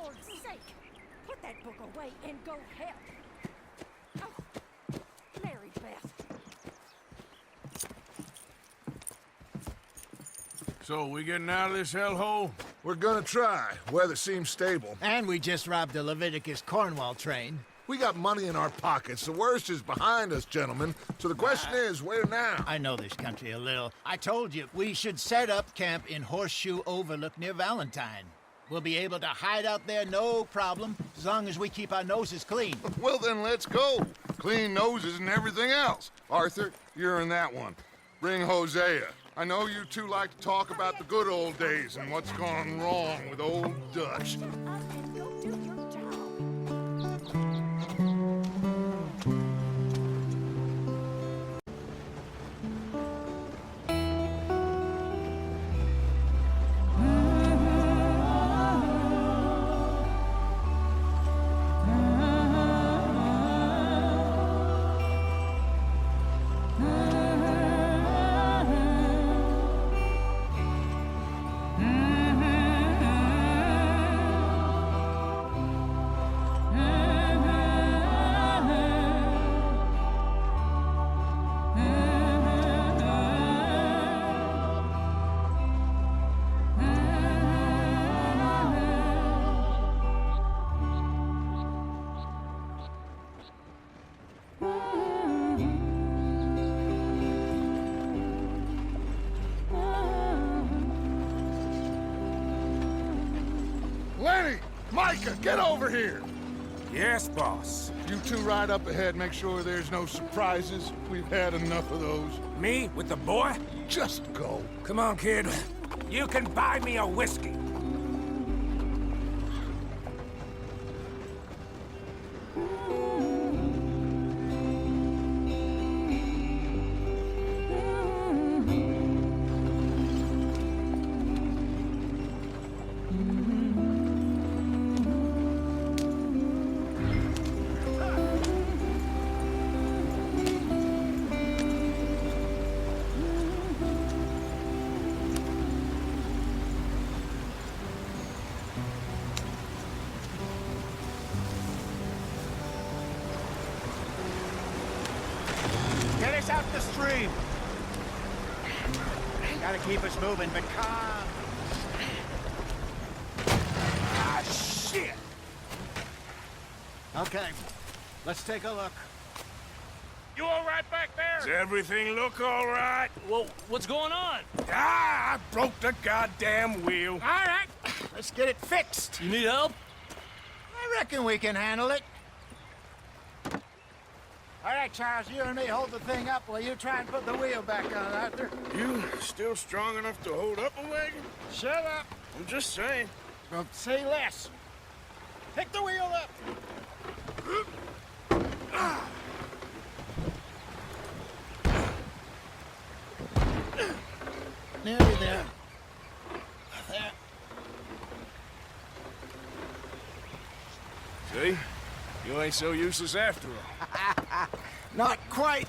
Lord's sake! Put that book away and go help. Oh, Mary Beth. So, we getting out of this hellhole? We're gonna try. Weather seems stable. And we just robbed a Leviticus Cornwall train. We got money in our pockets. The worst is behind us, gentlemen. So the question is, where now? I know this country a little. I told you, we should set up camp in Horseshoe Overlook near Valentine. We'll be able to hide out there, no problem, as long as we keep our noses clean. Well, then let's go. Clean noses and everything else. Arthur, you're in that one. Bring Hosea. I know you two like to talk about the good old days and what's gone wrong with old Dutch. Up and go do your job. Lenny! Micah, get over here! Yes, boss. You two ride up ahead, make sure there's no surprises. We've had enough of those. Me with the boy? Just go. Come on, kid. You can buy me a whiskey. Get us out the stream. Gotta keep us moving, but calm. Ah, shit! Okay, let's take a look. You all right back there? Does everything look all right? Well, what's going on? Ah, I broke the goddamn wheel. All right, let's get it fixed. You need help? I reckon we can handle it. All right, Charles, you and me hold the thing up while you try and put the wheel back on, Arthur. You still strong enough to hold up a wagon? Shut up. I'm just saying. Don't say less. Pick the wheel up. Nearly there. There. See? You ain't so useless after all. Not quite.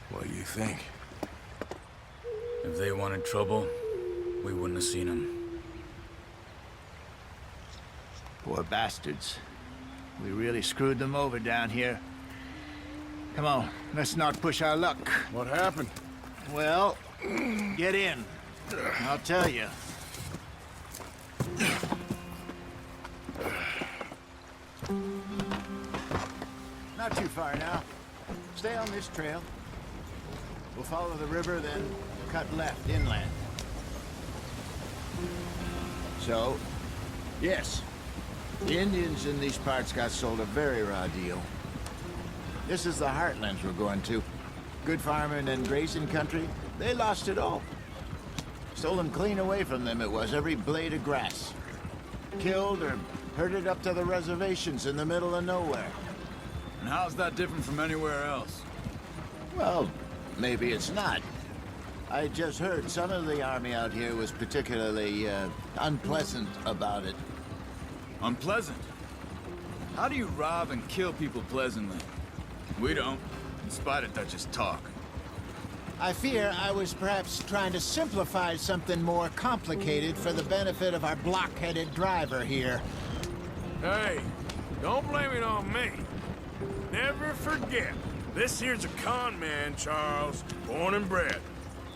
What do you think? If they wanted trouble, we wouldn't have seen them. Poor bastards. We really screwed them over down here. Come on, let's not push our luck. What happened? Well, get in. I'll tell you. Not too far now. Stay on this trail. We'll follow the river, then cut left inland. So, yes, the Indians in these parts got sold a very raw deal. This is the heartlands we're going to. Good farming and grazing country, they lost it all. Stolen clean away from them it was, every blade of grass. Killed or herded up to the reservations in the middle of nowhere. And how's that different from anywhere else? Well, maybe it's not. I just heard some of the army out here was particularly, unpleasant about it. Unpleasant? How do you rob and kill people pleasantly? We don't, in spite of Dutch's talk. I fear I was perhaps trying to simplify something more complicated for the benefit of our block-headed driver here. Hey, don't blame it on me. Never forget, this here's a con man, Charles, born and bred.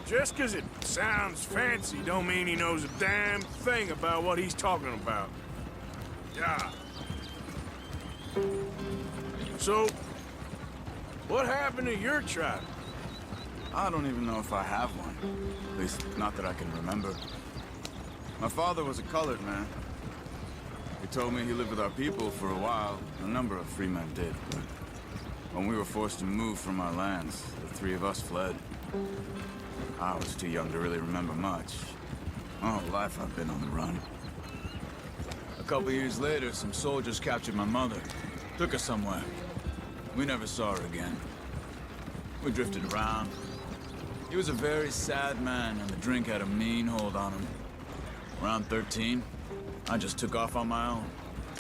Just 'cause it sounds fancy don't mean he knows a damn thing about what he's talking about. Yeah. So, what happened to your tribe? I don't even know if I have one. At least, not that I can remember. My father was a colored man. He told me he lived with our people for a while. A number of free men did, but when we were forced to move from our lands, the three of us fled. I was too young to really remember much. My whole life I've been on the run. A couple years later, some soldiers captured my mother. Took her somewhere. We never saw her again. We drifted around. He was a very sad man, and the drink had a mean hold on him. Around 13, I just took off on my own.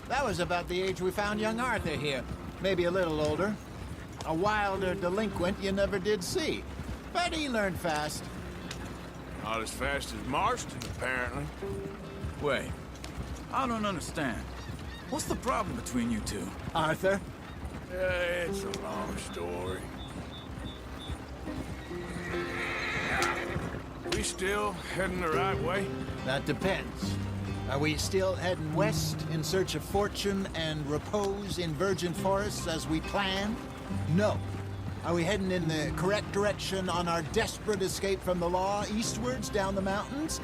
That was about the age we found young Arthur here. Maybe a little older. A wilder delinquent you never did see. But he learned fast. Not as fast as Marston, apparently. Wait, I don't understand. What's the problem between you two? Arthur? It's a long story. We still heading the right way? That depends. Are we still heading west in search of fortune and repose in virgin forests as we planned? No. Are we heading in the correct direction on our desperate escape from the law eastwards down the mountains?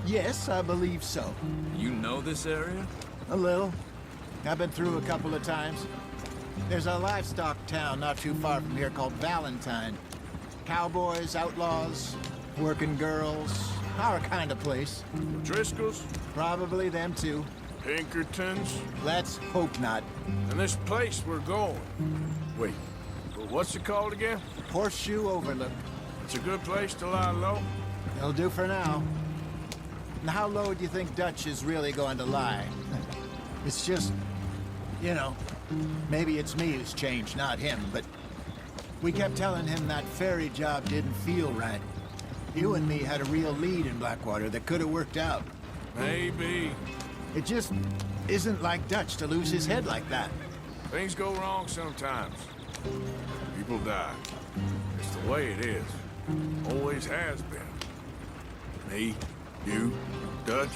Yes, I believe so. You know this area? A little. I've been through a couple of times. There's a livestock town not too far from here called Valentine. Cowboys, outlaws, working girls, our kind of place. Driscoll's? Probably them too. Pinkertons? Let's hope not. And this place we're going. Wait, what's it called again? Horseshoe Overlook. It's a good place to lie low? It'll do for now. And how low do you think Dutch is really going to lie? It's just, you know, maybe it's me who's changed, not him, but we kept telling him that ferry job didn't feel right. You and me had a real lead in Blackwater that could have worked out. Maybe. It just isn't like Dutch to lose his head like that. Things go wrong sometimes. People die. It's the way it is. Always has been. Me, you, Dutch.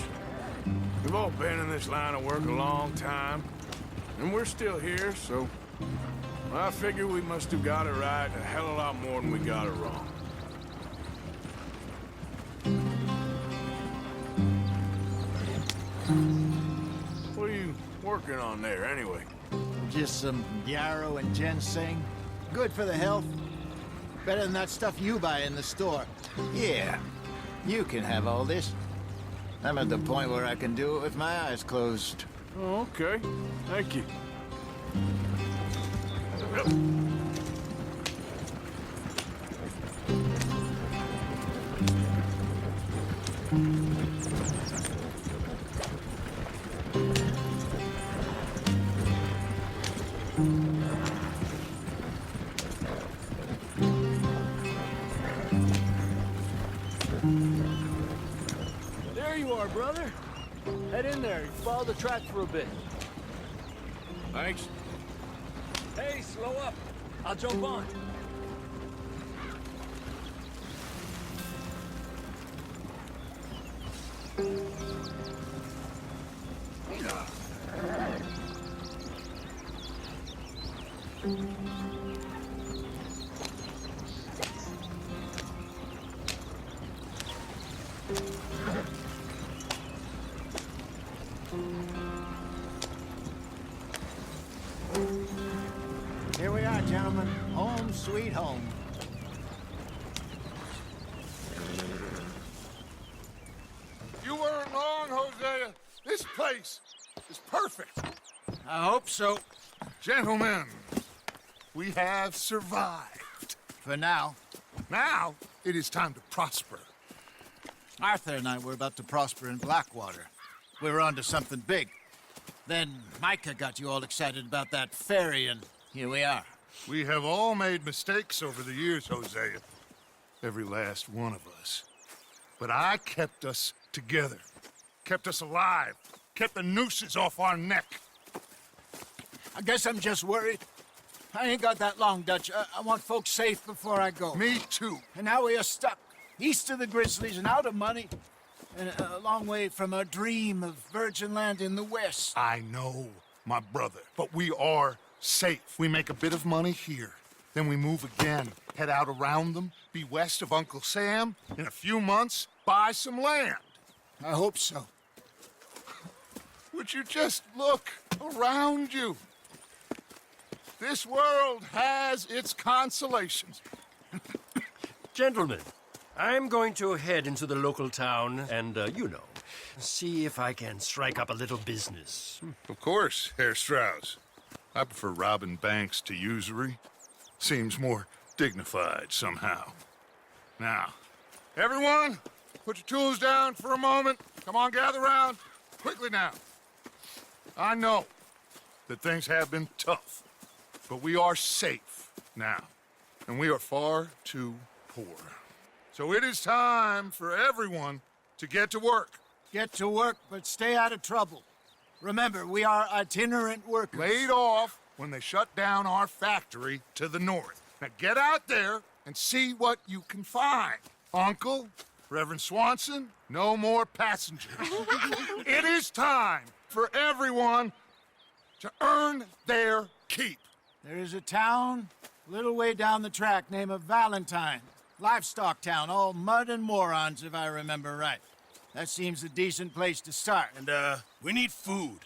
We've all been in this line of work a long time. And we're still here, so... I figure we must have got it right a hell of a lot more than we got it wrong. What are you working on there, anyway? Just some yarrow and ginseng. Good for the health. Better than that stuff you buy in the store. Yeah, you can have all this. I'm at the point where I can do it with my eyes closed. Oh, okay. Thank you. Yep. There you are, brother. Head in there. Follow the track for a bit. Thanks. Hey, slow up. I'll jump on. Here we are, gentlemen. Home sweet home. You weren't wrong, Hosea. This place is perfect. I hope so. Gentlemen, we have survived. For now. Now, it is time to prosper. Arthur and I were about to prosper in Blackwater. We were onto something big. Then Micah got you all excited about that ferry, and here we are. We have all made mistakes over the years, Hosea. Every last one of us. But I kept us together. Kept us alive. Kept the nooses off our neck. I guess I'm just worried. I ain't got that long, Dutch. I want folks safe before I go. Me too. And now we are stuck, east of the Grizzlies and out of money, and a long way from our dream of virgin land in the west. I know, my brother, but we are safe. We make a bit of money here. Then we move again, head out around them, be west of Uncle Sam. In a few months, buy some land. I hope so. Would you just look around you? This world has its consolations. Gentlemen, I'm going to head into the local town and, see if I can strike up a little business. Of course, Herr Strauss. I prefer robbing banks to usury. Seems more dignified somehow. Now, everyone, put your tools down for a moment. Come on, gather round. Quickly now. I know that things have been tough, but we are safe now, and we are far too poor. So it is time for everyone to get to work. Get to work, but stay out of trouble. Remember, we are itinerant workers. Laid off when they shut down our factory to the north. Now get out there and see what you can find. Uncle, Reverend Swanson, no more passengers. It is time for everyone to earn their keep. There is a town a little way down the track named Valentine. Livestock town, all mud and morons, if I remember right. That seems a decent place to start. And, we need food.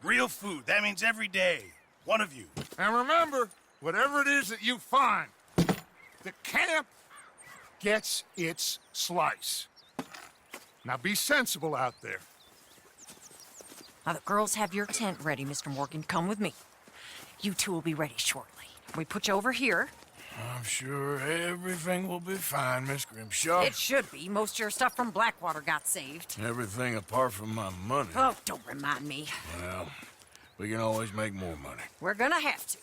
Real food. That means every day. One of you. And remember, whatever it is that you find, the camp gets its slice. Now be sensible out there. Now, the girls have your tent ready, Mr. Morgan. Come with me. You two will be ready shortly. We put you over here. I'm sure everything will be fine, Miss Grimshaw. It should be. Most of your stuff from Blackwater got saved. Everything apart from my money. Oh, don't remind me. Well, we can always make more money. We're gonna have to.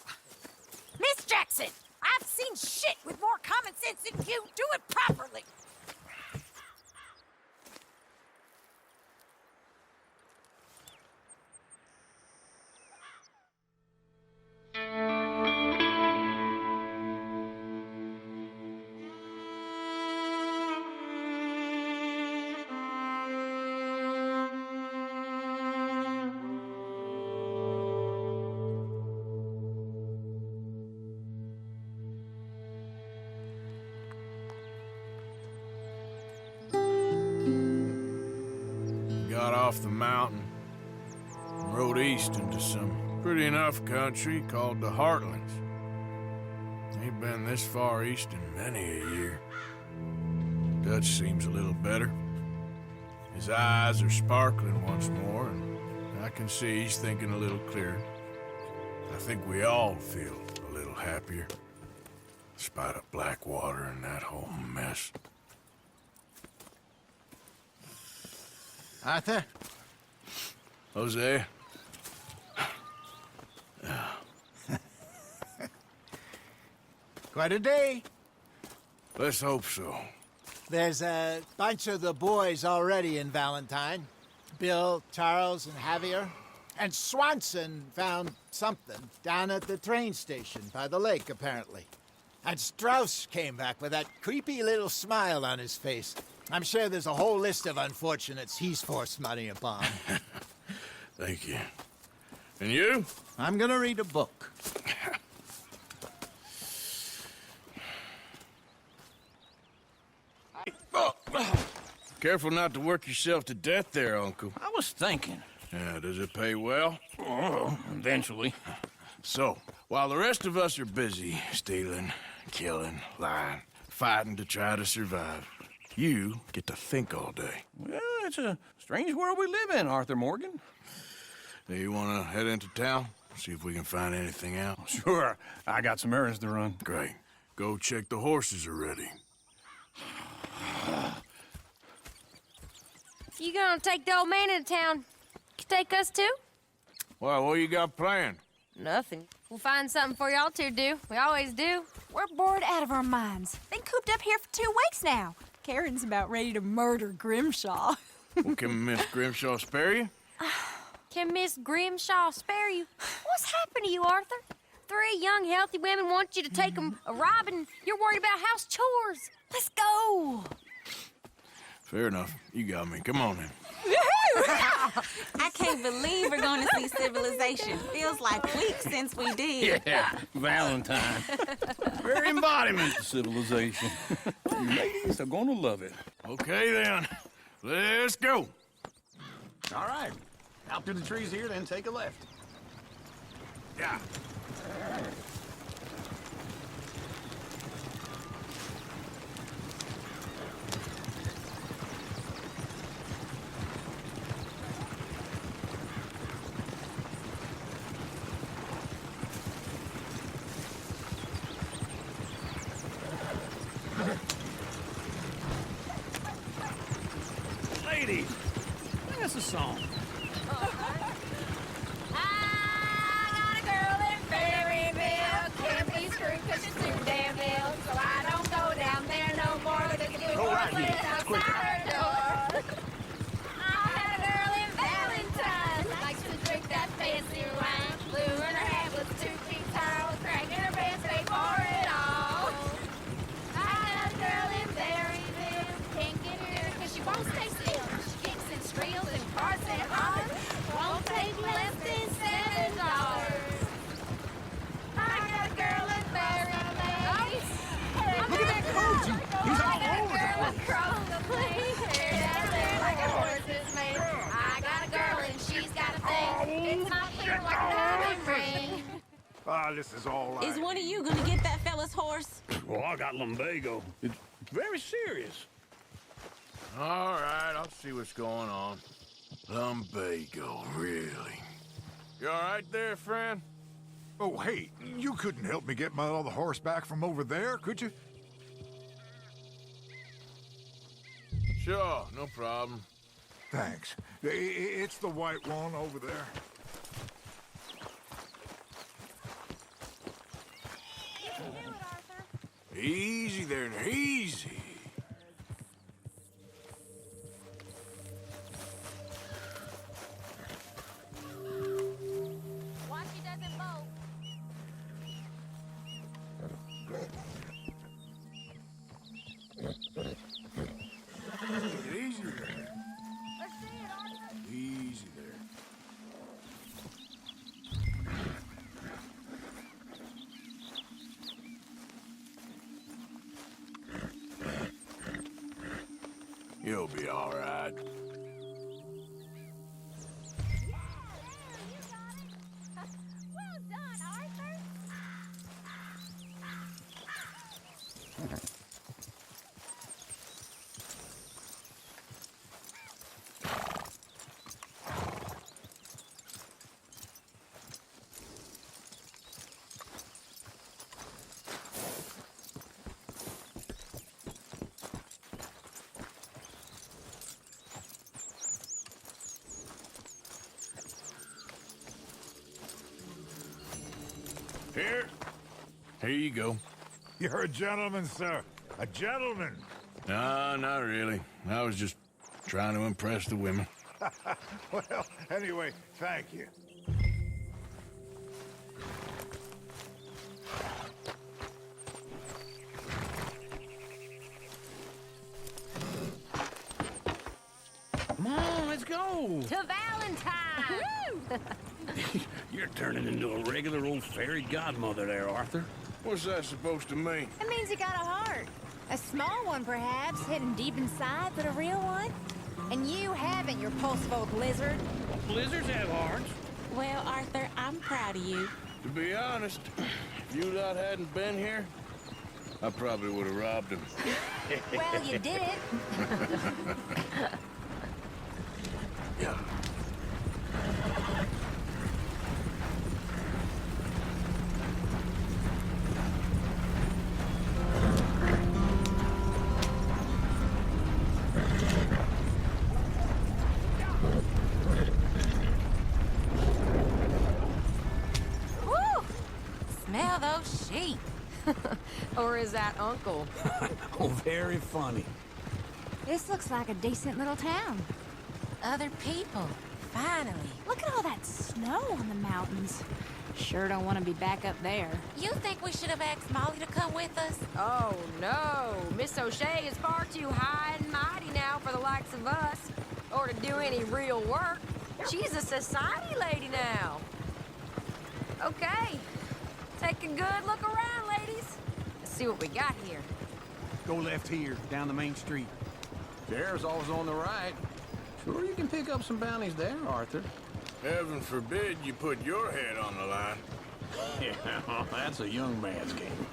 Miss Jackson, I've seen shit with more common sense than you. Do it properly. Got off the mountain and rode east into some pretty enough country called the Heartlands. Ain't been this far east in many a year. Dutch seems a little better. His eyes are sparkling once more, and I can see he's thinking a little clearer. I think we all feel a little happier, in spite of Blackwater and that whole mess. Arthur? Jose? Quite a day. Let's hope so. There's a bunch of the boys already in Valentine. Bill, Charles, and Javier. And Swanson found something down at the train station by the lake, apparently. And Strauss came back with that creepy little smile on his face. I'm sure there's a whole list of unfortunates he's forced money upon. Thank you. And you? I'm gonna read a book. Careful not to work yourself to death there, Uncle. I was thinking. Yeah, does it pay well? Oh, eventually. So, while the rest of us are busy stealing, killing, lying, fighting to try to survive, you get to think all day. Well, it's a strange world we live in, Arthur Morgan. Hey, you want to head into town? See if we can find anything out? Sure. I got some errands to run. Great. Go check the horses are ready. You gonna take the old man into town? Take us too? Well, what you got planned? Nothing. We'll find something for y'all to do. We always do. We're bored out of our minds. Been cooped up here for 2 weeks now. Karen's about ready to murder Grimshaw. Well, can Miss Grimshaw spare you? Can Miss Grimshaw spare you? What's happened to you, Arthur? 3 young, healthy women want you to take them a robbing. You're worried about house chores. Let's go. Fair enough. You got me. Come on, then. I can't believe we're going to see civilization. Feels like weeks since we did. Yeah, Valentine. Very embodiment of civilization. Ladies are gonna love it. Okay, then. Let's go. All right. Out through the trees here, then take a left. Yeah. Ladies, sing us a song. I got a girl in Berryville. Can't be screwed 'cause she's too damn ill. So I don't go down there no more. Look at you, Go right here. outside her door. I had a girl in Valentine. Likes to drink that fancy wine. Blue in her hat was 2 feet tall. Cracking her pants, pay for it all. I had a girl in Berryville. Can't get her 'cause she won't stay still. She kicks and squeals and parts and hollers. Won't take less than $7. I got a girl in Berryville. Look at that coach. He's all over the place. Across the place. Hair down there like a horse's mane. I got a girl and she's got a thing. It's not clear like a diamond ring. Ah, this is all right. Is one of you going to get that fella's horse? Well, I got lumbago. It's very serious. All right, I'll see what's going on. Lumbago, really? You all right there, friend? Oh, hey, you couldn't help me get my other horse back from over there, could you? Sure, no problem. Thanks. It's the white one over there. Easy there, now, easy. Watch he doesn't bolt. Easy there. Let's see it, Arthur. Easy there. You'll be all right. Well done, Arthur. Here you go. You're a gentleman, sir. A gentleman. No, not really. I was just trying to impress the women. Well, anyway, thank you. Come on, let's go. To Valentine. You're turning into a regular old fairy godmother there, Arthur. What's that supposed to mean? It means you got a heart. A small one, perhaps, hidden deep inside, but a real one. And you haven't, your pulse-folk lizard. Blizzards have hearts. Well, Arthur, I'm proud of you. To be honest, if you lot hadn't been here, I probably would have robbed him. Well, you did it. Yeah. Or is that Uncle? Oh, very funny. This looks like a decent little town. Other people. Finally. Look at all that snow on the mountains. Sure don't want to be back up there. You think we should have asked Molly to come with us? Oh, no. Miss O'Shea is far too high and mighty now for the likes of us. Or to do any real work. She's a society lady now. Okay. Take a good look around, ladies. Let's see what we got here. Go left here, down the main street. Sheriff's always on the right. Sure you can pick up some bounties there, Arthur. Heaven forbid you put your head on the line. Yeah, that's a young man's game.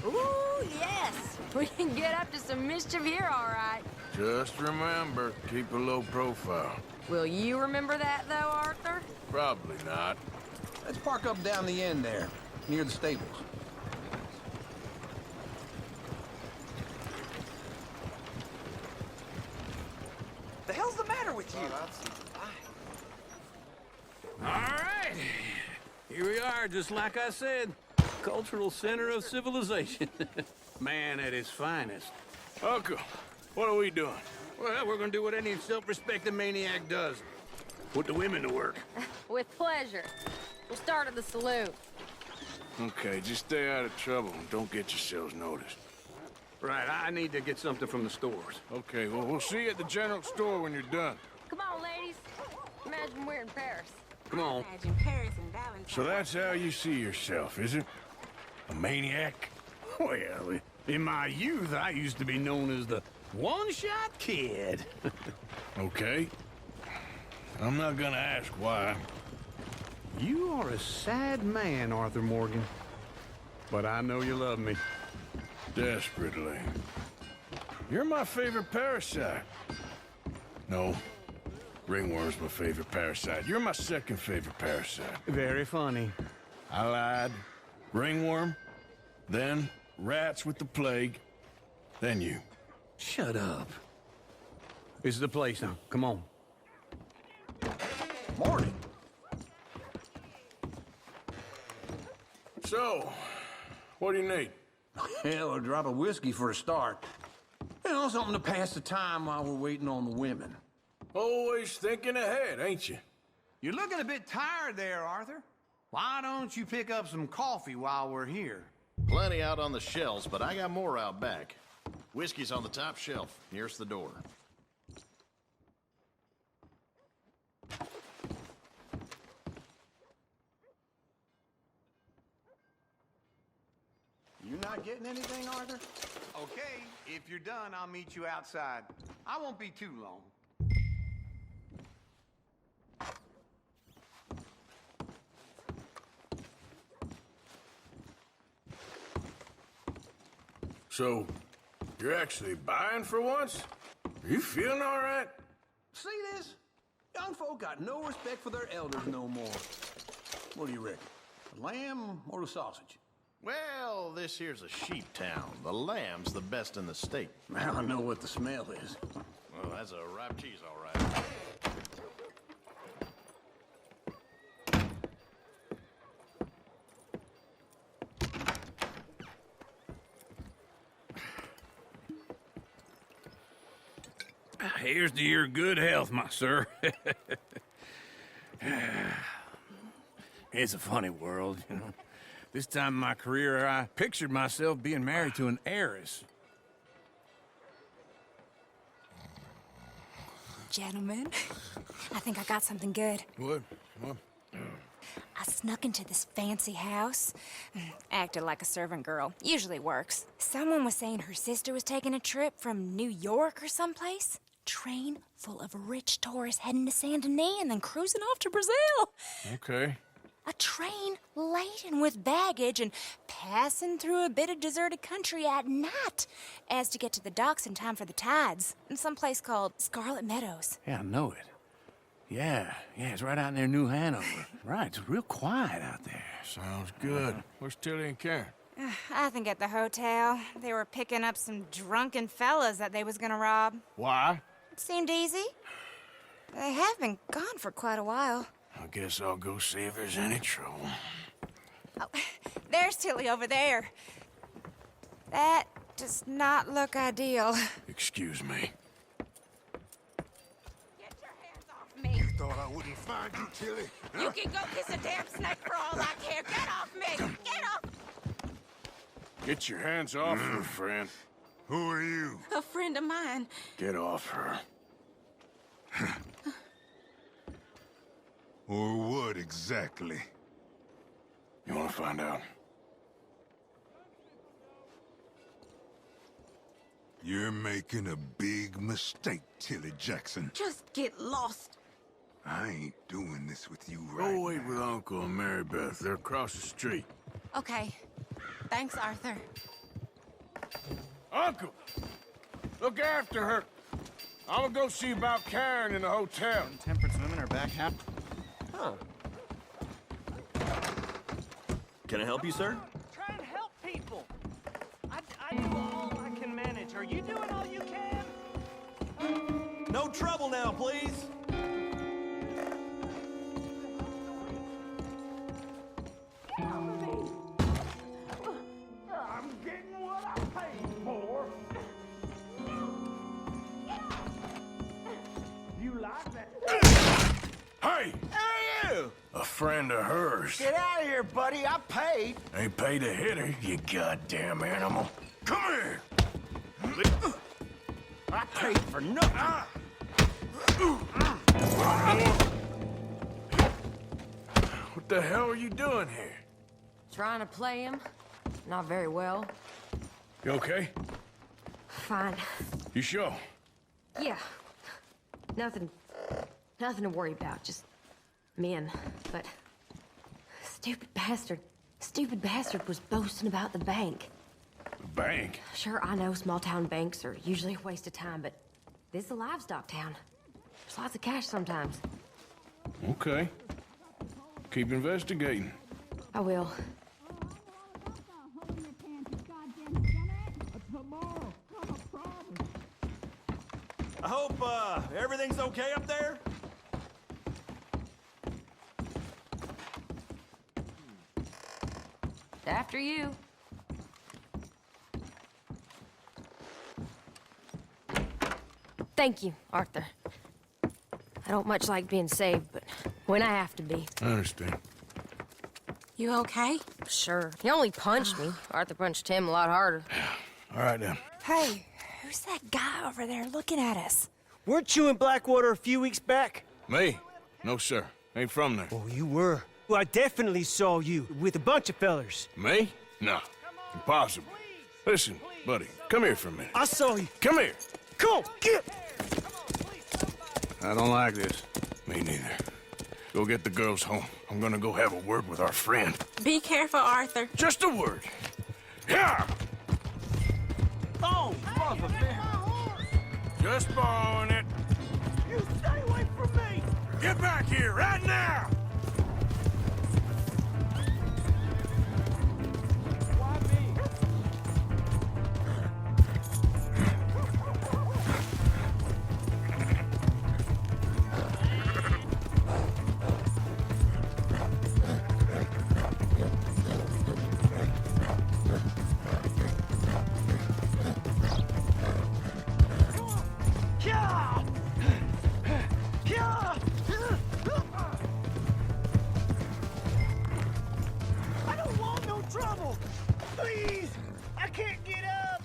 Ooh, yes. We can get up to some mischief here, all right. Just remember, keep a low profile. Will you remember that, though, Arthur? Probably not. Let's park up down the end there, near the stables. The hell's the matter with you? All right. Here we are, just like I said. Cultural center of civilization. Man at his finest. Uncle, what are we doing? Well, we're gonna do what any self-respecting maniac does. Put the women to work. With pleasure. We'll start at the saloon. Okay, just stay out of trouble and don't get yourselves noticed. Right, I need to get something from the stores. Okay, well, we'll see you at the general store when you're done. Come on, ladies. Imagine we're in Paris. Come on. Imagine Paris and Valentine. So that's how you see yourself, is it? A maniac? Well, in my youth, I used to be known as the one-shot kid. Okay. I'm not gonna ask why. You are a sad man, Arthur Morgan. But I know you love me. Desperately. You're my favorite parasite. No. Ringworm's my favorite parasite. You're my second favorite parasite. Very funny. I lied. Ringworm. Then rats with the plague. Then you. Shut up. This is the place now. Come on. Morning. So, what do you need? Hell, a drop of whiskey for a start. You know, something to pass the time while we're waiting on the women. Always thinking ahead, ain't you? You're looking a bit tired there, Arthur. Why don't you pick up some coffee while we're here? Plenty out on the shelves, but I got more out back. Whiskey's on the top shelf, nearest the door. You not getting anything, Arthur? Okay, if you're done, I'll meet you outside. I won't be too long. So, you're actually buying for once? Are you feeling all right? See this? Young folk got no respect for their elders no more. What do you reckon? The lamb or the sausage? Well, this here's a sheep town. The lamb's the best in the state. Now I know what the smell is. Well, that's a ripe cheese, all right. Here's to your good health, my sir. It's a funny world, you know. This time in my career, I pictured myself being married to an heiress. Gentlemen, I think I got something good. What? What? I snuck into this fancy house. Acted like a servant girl. Usually works. Someone was saying her sister was taking a trip from New York or someplace. Train full of rich tourists heading to Saint Denis and then cruising off to Brazil. Okay. A train laden with baggage and passing through a bit of deserted country at night as to get to the docks in time for the tides in some place called Scarlet Meadows. Yeah, I know it. Yeah, it's right out near New Hanover. Right, it's real quiet out there. Sounds good. Where's Tilly and Karen? I think at the hotel. They were picking up some drunken fellas that they was gonna rob. Why? It seemed easy. They have been gone for quite a while. I guess I'll go see if there's any trouble. Oh, there's Tilly over there. That does not look ideal. Excuse me. Get your hands off me! Thought I wouldn't find you, Tilly. You can go kiss a damn snake for all I care. Get off me! Get off! Get your hands off her, friend. Who are you? A friend of mine. Get off her. Or what exactly? You want to find out? You're making a big mistake, Tilly Jackson. Just get lost. I ain't doing this with you Go right wait now. with Uncle and Mary Beth. They're across the street. Okay. Thanks, Arthur. Uncle! Look after her. I'm gonna go see about Karen in the hotel. Temperance women are back half. Huh. Can I help you, sir? Try and help people. I do all I can manage. Are you doing all you can? No trouble now, please. I'm getting what I paid for. You like that? Hey! Who are you? A friend of hers. Get out of here, buddy. I paid. Ain't paid to hit her, you goddamn animal. Come here! I paid for nothing. What the hell are you doing here? Trying to play him? Not very well. You okay? Fine. You sure? Yeah. Nothing to worry about. Just men. But stupid bastard was boasting about the bank. The bank? Sure, I know small town banks are usually a waste of time, but this is a livestock town. There's lots of cash sometimes. Okay. Keep investigating. I will. I hope, everything's okay up there? After you. Thank you, Arthur. I don't much like being saved, but when I have to be. I understand. You okay? Sure. He only punched me. Arthur punched him a lot harder. All right, then. Hey, who's that guy over there looking at us? Weren't you in Blackwater a few weeks back? Me? No, sir. Ain't from there. Oh, you were. Well, I definitely saw you with a bunch of fellers. Me? No. Impossible. Listen, buddy, come here for a minute. I saw you. Come here. Come on, get! I don't like this. Me neither. Go get the girls home. I'm gonna go have a word with our friend. Be careful, Arthur. Just a word. Yeah! Oh, mother bear. Just borrowing it. You stay away from me. Get back here right now! Why me? I don't want no trouble. Please, I can't get up.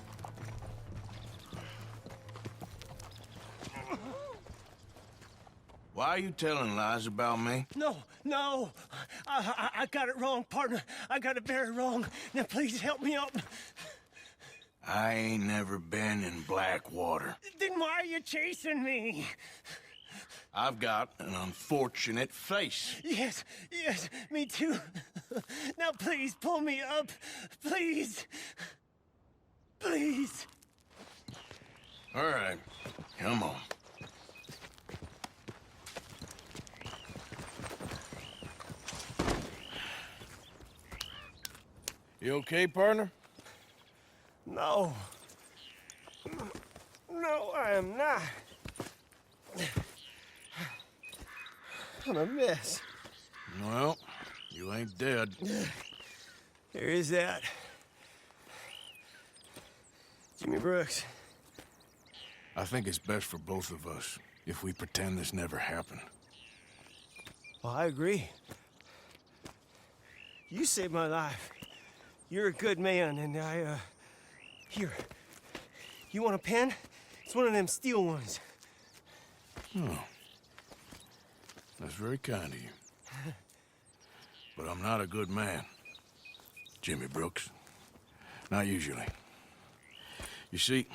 Why are you telling lies about me? No. I got it wrong, partner. I got it very wrong. Now, please help me up. I ain't never been in Blackwater. Then why are you chasing me? I've got an unfortunate face. Yes, me too. Now, please, pull me up. Please. Please. All right, come on. You okay, partner? No. No, I am not. I'm a mess. Well, you ain't dead. There is that. Jimmy Brooks. I think it's best for both of us if we pretend this never happened. Well, I agree. You saved my life. You're a good man, and Here. You want a pen? It's one of them steel ones. Oh. That's very kind of you. But I'm not a good man, Jimmy Brooks. Not usually. You see,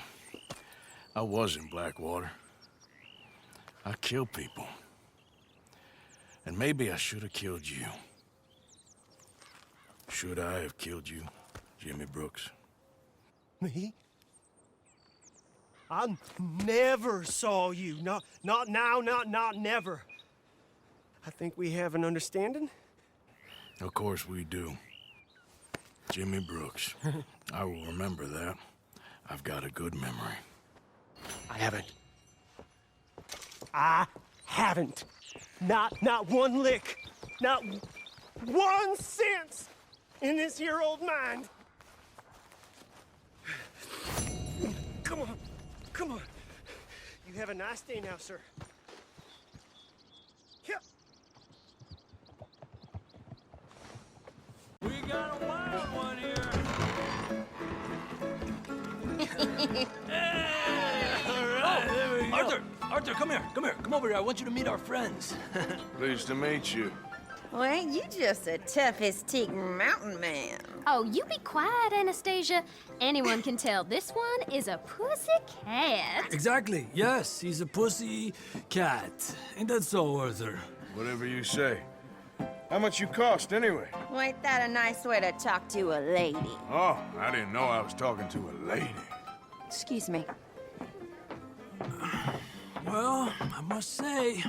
I was in Blackwater. I killed people. And maybe I should have killed you. Should I have killed you, Jimmy Brooks? Me? I never saw you. Not now, not never. I think we have an understanding. Of course we do. Jimmy Brooks. I will remember that. I've got a good memory. I haven't. Not one lick. Not 1 cent in this here old mind. Come on. Come on. You have a nice day now, sir. Here. We got a wild one here. All right, there we go. Arthur, come here. Come over here. I want you to meet our friends. Pleased to meet you. Well, ain't you just a toughest-teak mountain man? Oh, you be quiet, Anastasia. Anyone can tell this one is a pussy cat. Exactly. Yes, he's a pussy cat. Ain't that so, Arthur? Whatever you say. How much you cost, anyway? Well, ain't that a nice way to talk to a lady? Oh, I didn't know I was talking to a lady. Excuse me. Well, I must say,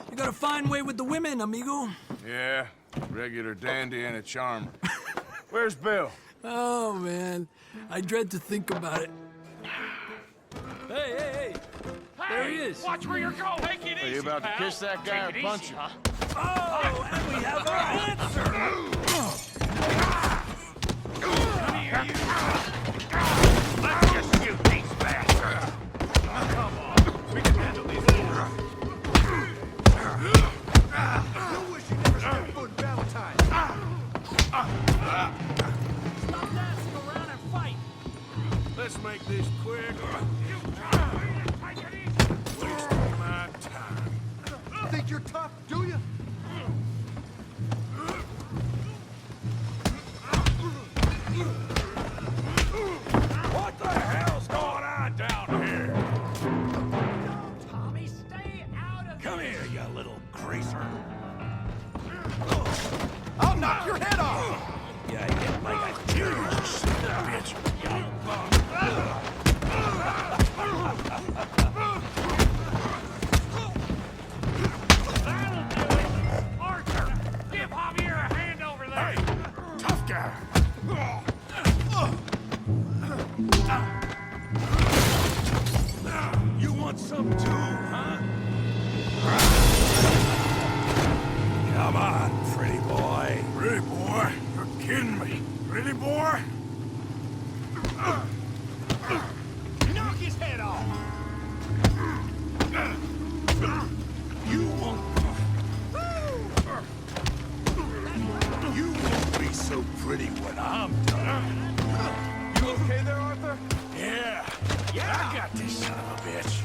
you got a fine way with the women, amigo. Yeah, regular dandy and a charmer. Where's Bill? Oh, man. I dread to think about it. Hey! There he is. Watch where you're going. Take it easy, Are you about to pal. kiss that guy or punch him? Oh, and we have our answer! Come here, you. Let's just shoot these bastards. Come on. We can handle these boys. You wish you never stepped foot in Valentine. Stop dancing around and fight. Let's make this quick. Wasting my time. Think you're tough, do you? What the hell's going on down here? No, Tommy, stay out of Come this. here, you little greaser. I'll knock your head off! Yeah, get like a Jewish bitch. That'll do it. Arthur, give Javier a hand over there. Hey, tough guy. You want some too, huh? Come on, pretty boy. Pretty boy? You're kidding me. Pretty boy? Knock his head off! You won't be so pretty when I'm done. You okay there, Arthur? Yeah, I got this son of a bitch.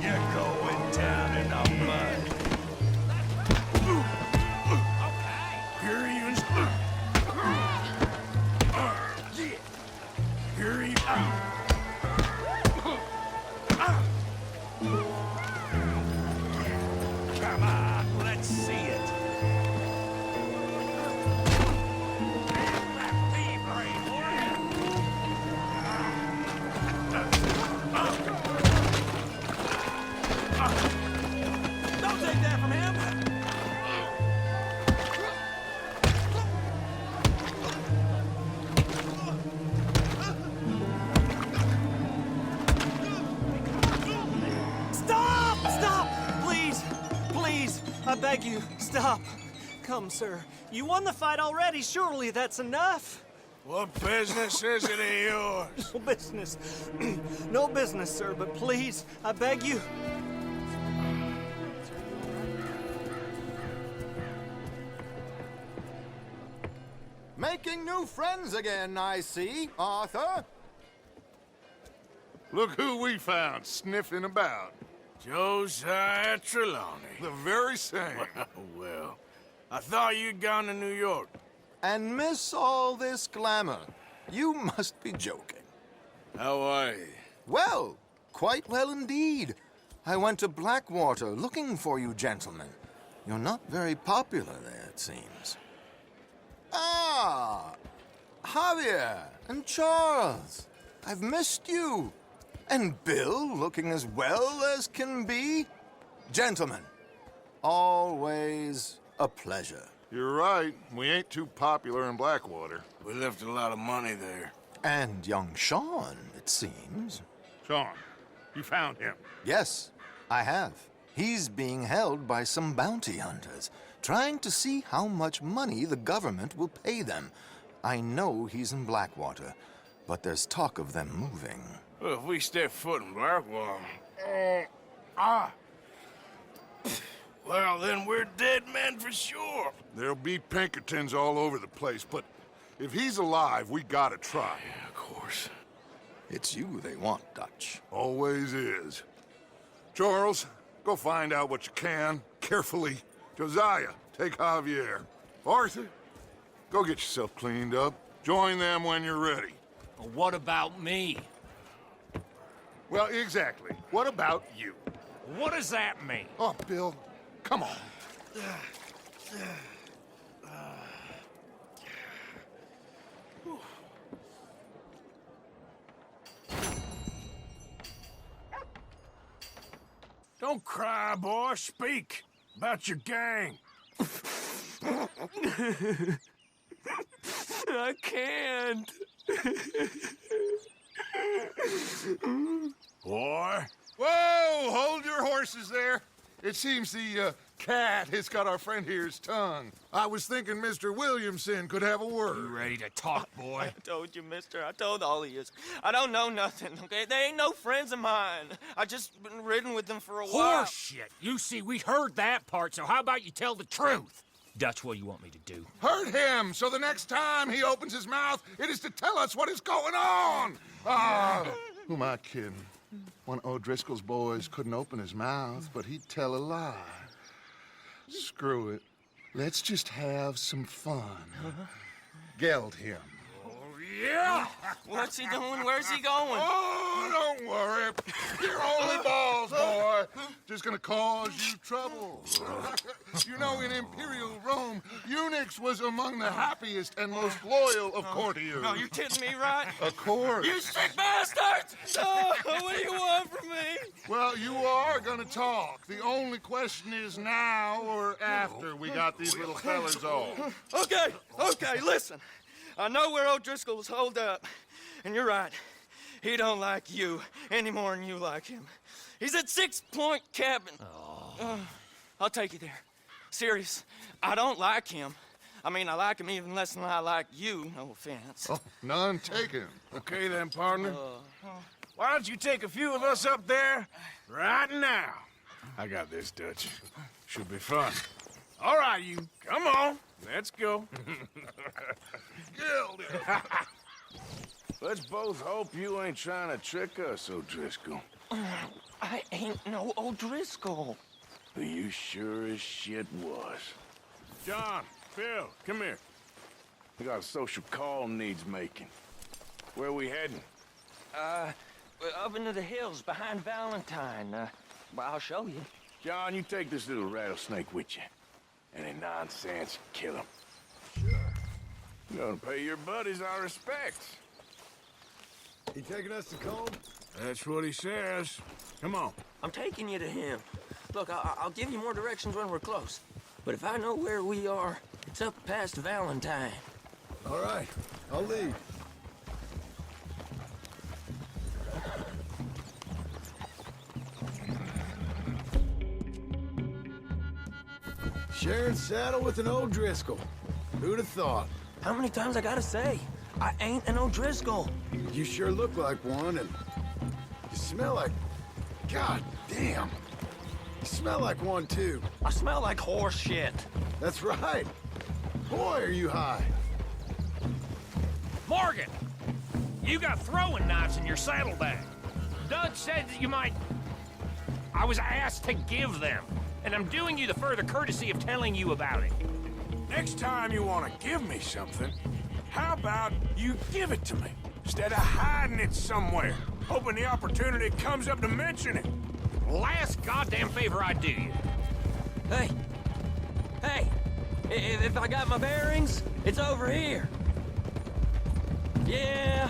You're going down in the mud. Here he is. Here he Come on, let's see it. Don't take that from him! Stop! Stop! Please! Please! I beg you, stop. Come, sir. You won the fight already. Surely that's enough. What business is it of yours? No business. No business, sir, but please, I beg you. Making new friends again, I see, Arthur. Look who we found sniffing about. Josiah Trelawney. The very same. Well, I thought you'd gone to New York. And miss all this glamour. You must be joking. How are you? Well, quite well indeed. I went to Blackwater looking for you gentlemen. You're not very popular there, it seems. Ah, Javier and Charles. I've missed you. And Bill looking as well as can be. Gentlemen, always a pleasure. You're right. We ain't too popular in Blackwater. We left a lot of money there. And young Sean, it seems. Sean, you found him? Yes, I have. He's being held by some bounty hunters, trying to see how much money the government will pay them. I know he's in Blackwater, but there's talk of them moving. Well, if we step foot in Blackwater... Well, then we're dead men for sure. There'll be Pinkertons all over the place, but if he's alive, we gotta try. Yeah, of course. It's you they want, Dutch. Always is. Charles, go find out what you can, carefully. Josiah, take Javier. Arthur, go get yourself cleaned up. Join them when you're ready. Well, what about me? Well, exactly. What about you? What does that mean? Oh, Bill, come on. Don't cry, boy. Speak about your gang. I can't. Boy. Whoa! Hold your horses there. It seems the cat has got our friend here's tongue. I was thinking Mr. Williamson could have a word. You ready to talk, boy? I told you, mister. I told all of you. I don't know nothing, okay? They ain't no friends of mine. I just been ridden with them for a while. Horseshit. You see, we heard that part, so how about you tell the truth? Dutch, what do you want me to do? Hurt him, so the next time he opens his mouth, it is to tell us what is going on. Ah, who am I kidding? One of O'Driscoll's boys couldn't open his mouth, but he'd tell a lie. Screw it. Let's just have some fun. Geld him. Yeah! What's he doing? Where's he going? Oh, don't worry. You're only balls, boy. Just gonna cause you trouble. You know, in Imperial Rome, eunuchs was among the happiest and most loyal of courtiers. No, you kidding me, right? Of course. You sick bastards! Oh, what do you want from me? Well, you are gonna talk. The only question is now or after we got these little fellas off. Okay, listen. I know where O'Driscoll's holed up, and you're right. He don't like you any more than you like him. He's at 6 Point Cabin. I'll take you there. Serious, I don't like him. I mean, I like him even less than I like you, no offense. Oh, none taken. Okay then, partner. Why don't you take a few of us up there right now? I got this, Dutch. Should be fun. All right, you. Come on. Let's go. Let's both hope you ain't trying to trick us, O'Driscoll. I ain't no O'Driscoll. You sure as shit was. John, Phil, come here. We got a social call needs making. Where we heading? Up into the hills behind Valentine. Well, I'll show you. John, you take this little rattlesnake with you. Any nonsense, kill him. Sure. You're gonna pay your buddies our respects. He taking us to Combe? That's what he says. Come on. I'm taking you to him. Look, I'll give you more directions when we're close. But if I know where we are, it's up past Valentine. All right, I'll lead. Sharing saddle with an O'Driscoll. Who'd have thought? How many times I gotta say? I ain't an O'Driscoll. You sure look like one, and you smell like... God damn. You smell like one, too. I smell like horse shit. That's right. Boy, are you high. Morgan! You got throwing knives in your saddlebag. Dutch said that you might... I was asked to give them, and I'm doing you the further courtesy of telling you about it. Next time you want to give me something, how about you give it to me, instead of hiding it somewhere, hoping the opportunity comes up to mention it? Last goddamn favor I do you. Hey! Hey! If I got my bearings, it's over here. Yeah,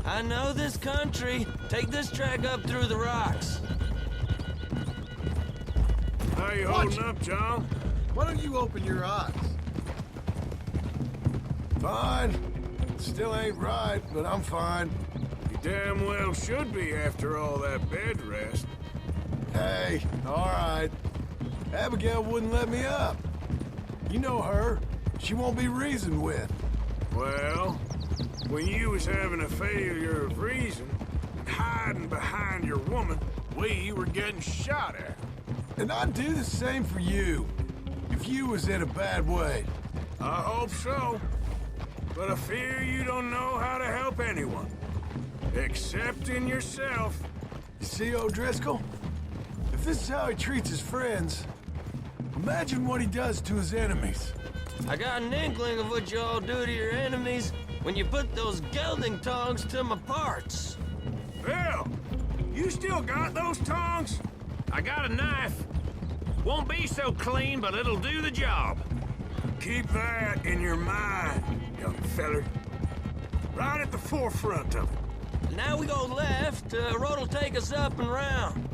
I know this country. Take this track up through the rocks. How you holding up, John? Why don't you open your eyes? Fine. Still ain't right, but I'm fine. You damn well should be after all that bed rest. Hey, all right. Abigail wouldn't let me up. You know her. She won't be reasoned with. Well, when you was having a failure of reason, and hiding behind your woman, we were getting shot at. And I'd do the same for you, if you was in a bad way. I hope so. But I fear you don't know how to help anyone. Except in yourself. You see, O'Driscoll? If this is how he treats his friends, imagine what he does to his enemies. I got an inkling of what you all do to your enemies when you put those gelding tongs to my parts. Bill, you still got those tongs? I got a knife. Won't be so clean, but it'll do the job. Keep that in your mind, young feller. Right at the forefront of it. Now we go left. Road'll take us up and round.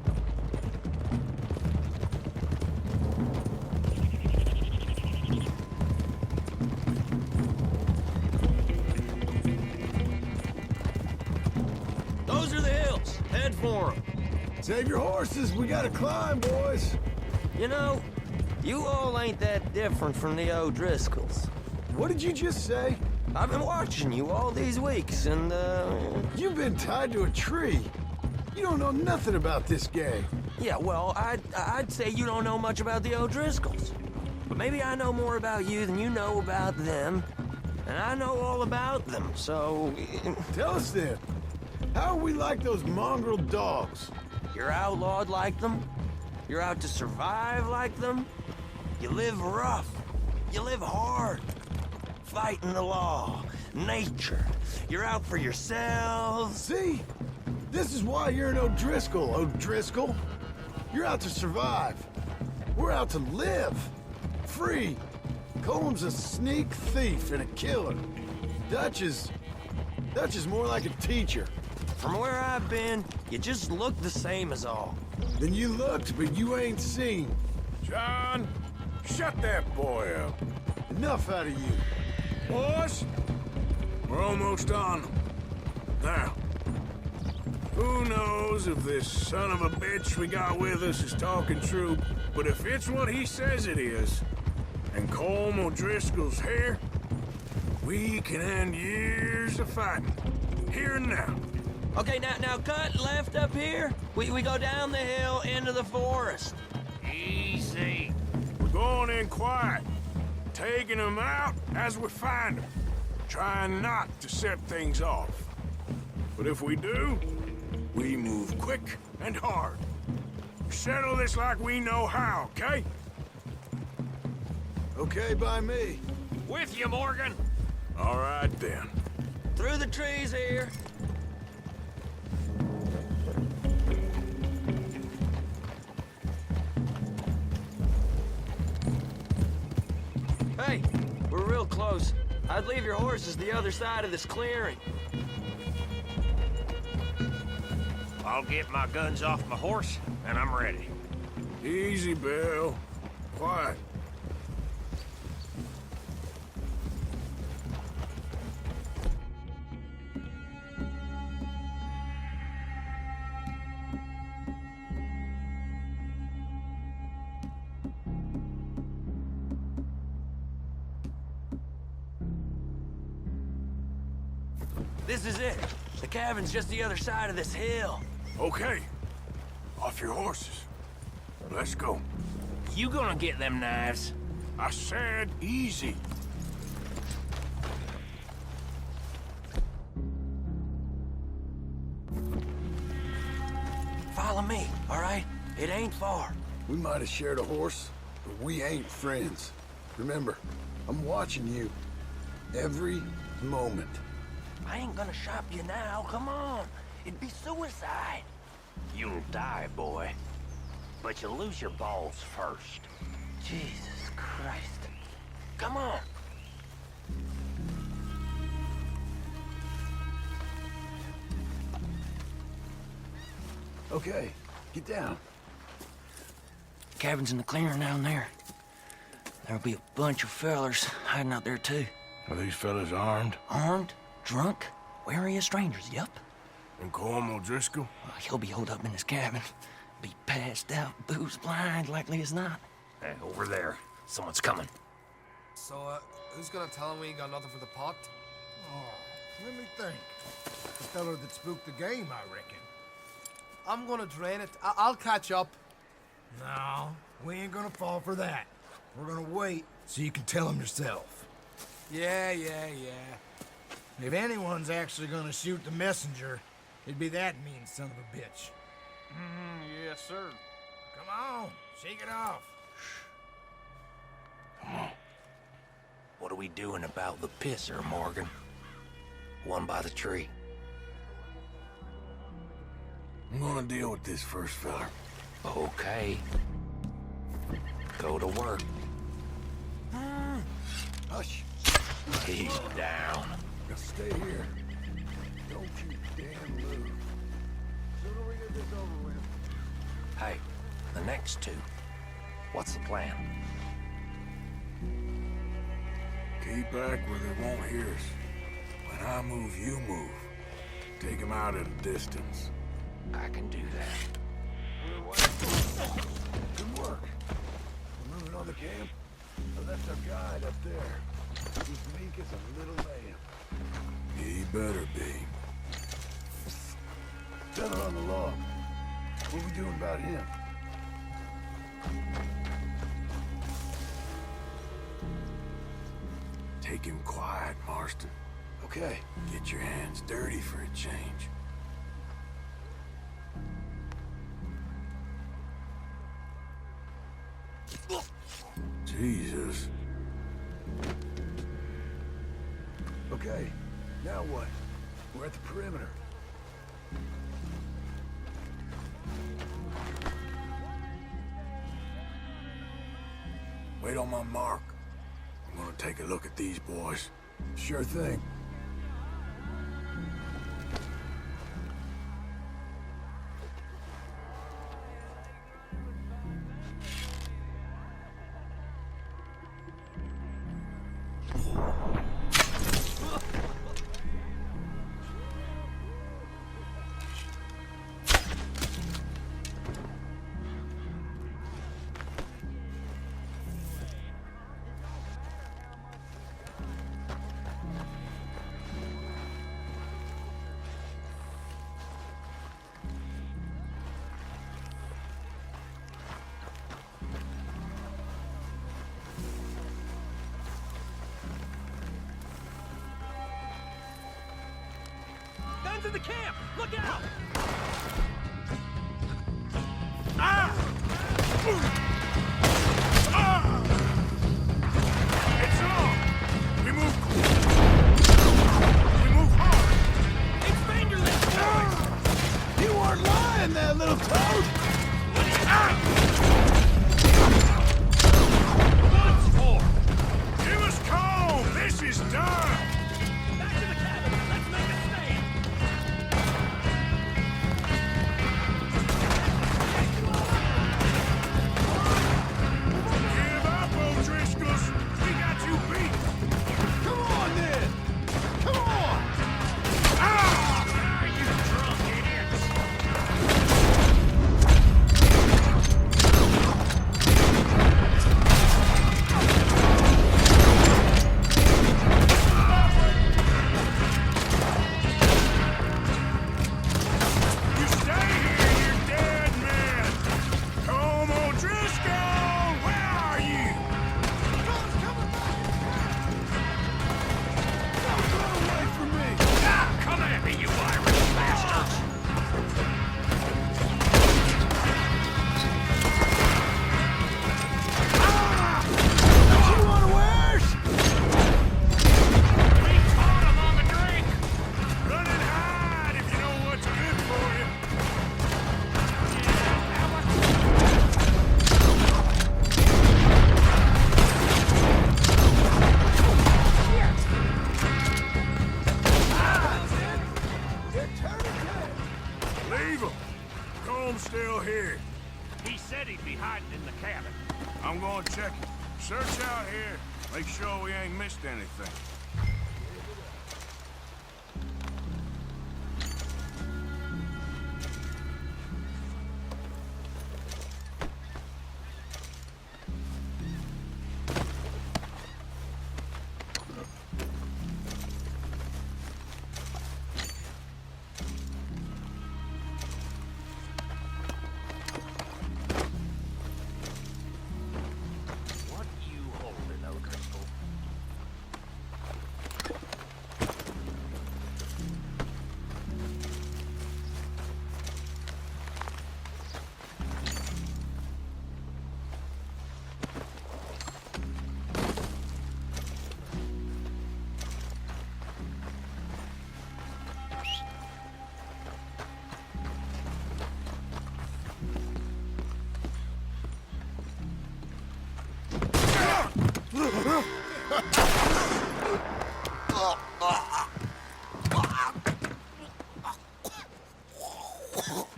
Those are the hills. Head for them. Save your horses. We gotta climb, boys. You know, you all ain't that different from the O'Driscolls. What did you just say? I've been watching you all these weeks, and, You've been tied to a tree. You don't know nothing about this gang. Yeah, well, I'd say you don't know much about the O'Driscolls. But maybe I know more about you than you know about them. And I know all about them, so... Tell us then. How are we like those mongrel dogs? You're outlawed like them. You're out to survive like them. You live rough. You live hard. Fighting the law, nature. You're out for yourselves. See? This is why you're an O'Driscoll, O'Driscoll. You're out to survive. We're out to live. Free. Colm's a sneak thief and a killer. Dutch is more like a teacher. From where I've been, you just look the same as all. Then you looked, but you ain't seen. John, shut that boy up. Enough out of you. Boys, we're almost on them. Now, who knows if this son of a bitch we got with us is talking true, but if it's what he says it is, and Colm O'Driscoll's here, we can end years of fighting, here and now. Okay, now cut left up here. We go down the hill into the forest. Easy. We're going in quiet, taking them out as we find them, trying not to set things off. But if we do, we move quick and hard. Settle this like we know how, okay? Okay by me. With you, Morgan. All right, then. Through the trees here. Hey, we're real close. I'd leave your horses the other side of this clearing. I'll get my guns off my horse, and I'm ready. Easy, Bill. Quiet. This is it. The cabin's just the other side of this hill. Okay. Off your horses. Let's go. You gonna get them knives? I said easy. Follow me, all right? It ain't far. We might have shared a horse, but we ain't friends. Remember, I'm watching you. Every moment. I ain't gonna shop you now, come on. It'd be suicide. You'll die, boy. But you'll lose your balls first. Jesus Christ. Come on. Okay, get down. Cabin's in the clearing down there. There'll be a bunch of fellers hiding out there, too. Are these fellas armed? Armed, drunk, wary of strangers, yup. And Colm O'Driscoll? He'll be holed up in his cabin. Be passed out, booze blind, likely as not. Hey, over there. Someone's coming. So, who's gonna tell him we ain't got nothing for the pot? Oh, let me think. The fella that spooked the game, I reckon. I'm gonna drain it. I'll catch up. No, we ain't gonna fall for that. We're gonna wait so you can tell him yourself. Yeah. If anyone's actually gonna shoot the messenger, it'd be that mean son of a bitch. Yes, sir. Come on, shake it off. Come on. What are we doing about the pisser, Morgan? One by the tree. I'm gonna deal with this first fella. Okay. Go to work. Hush. He's down. Now stay here. Don't you damn move. Sooner we get this over with. Hey, the next two. What's the plan? Keep back where they won't hear us. When I move, you move. Take them out at a distance. I can do that. Good work. We're moving on the camp. I left our guide up there. He's meek as a little lamb. He better be. Settle on the log. What we doing about him? Take him quiet, Marston. Okay. Get your hands dirty for a change. Jesus. Okay, now what? We're at the perimeter. Wait on my mark. I'm gonna take a look at these boys. Sure thing. Guns in the camp! Look out! It's on! We move hard! It's fingerless, boys! You weren't lying there, little toad! What's for? Give us Colm! This is done! Back to the cabin! Let's make a stand! here? He said he'd be hiding in the cabin. I'm gonna check it. Search out here. Make sure we ain't missed anything. What you holding, O'Driscoll?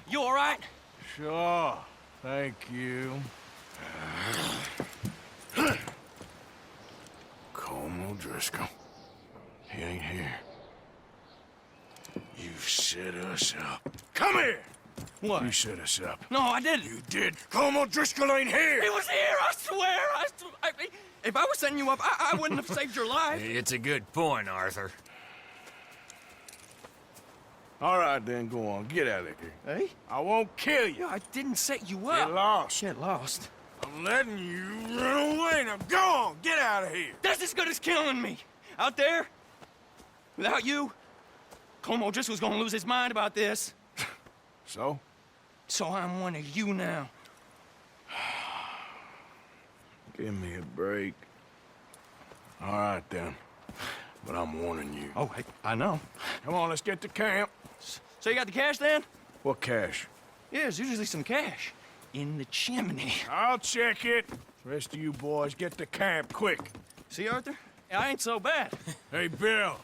You all right? Sure. Thank you. Colm O'Driscoll. He ain't here. You set us up. Come here! What? You set us up. No, I didn't. You did. Colm O'Driscoll ain't here! He was here, I swear! If I was setting you up, I wouldn't have saved your life. It's a good point, Arthur. All right, then, go on. Get out of here. Hey? I won't kill you. I didn't set you up. Get lost. Get lost. I'm letting you run away. Now go on. Get out of here. That's as good as killing me. Out there, without you, Colm O'Driscoll's gonna lose his mind about this. So? So I'm one of you now. Give me a break. All right, then. But I'm warning you. Oh, I know. Come on, let's get to camp. So you got the cash then? What cash? Yeah, there's usually some cash in the chimney. I'll check it. The rest of you boys, get to camp, quick. See, Arthur? I ain't so bad. Hey, Bill.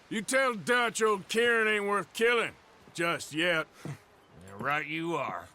You tell Dutch old Kieran ain't worth killing. Just yet. Yeah, right you are.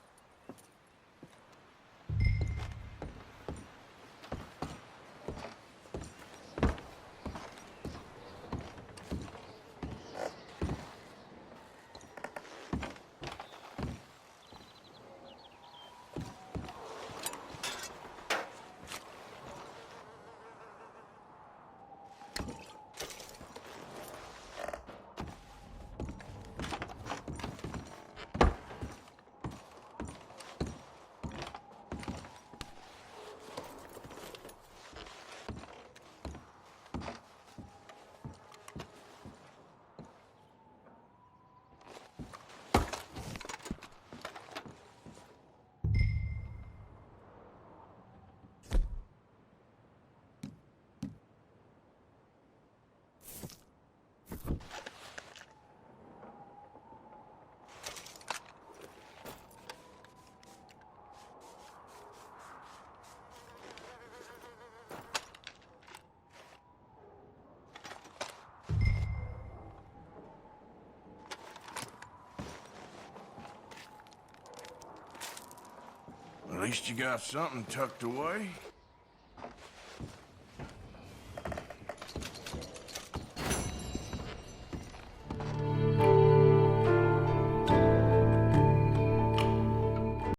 At least you got something tucked away.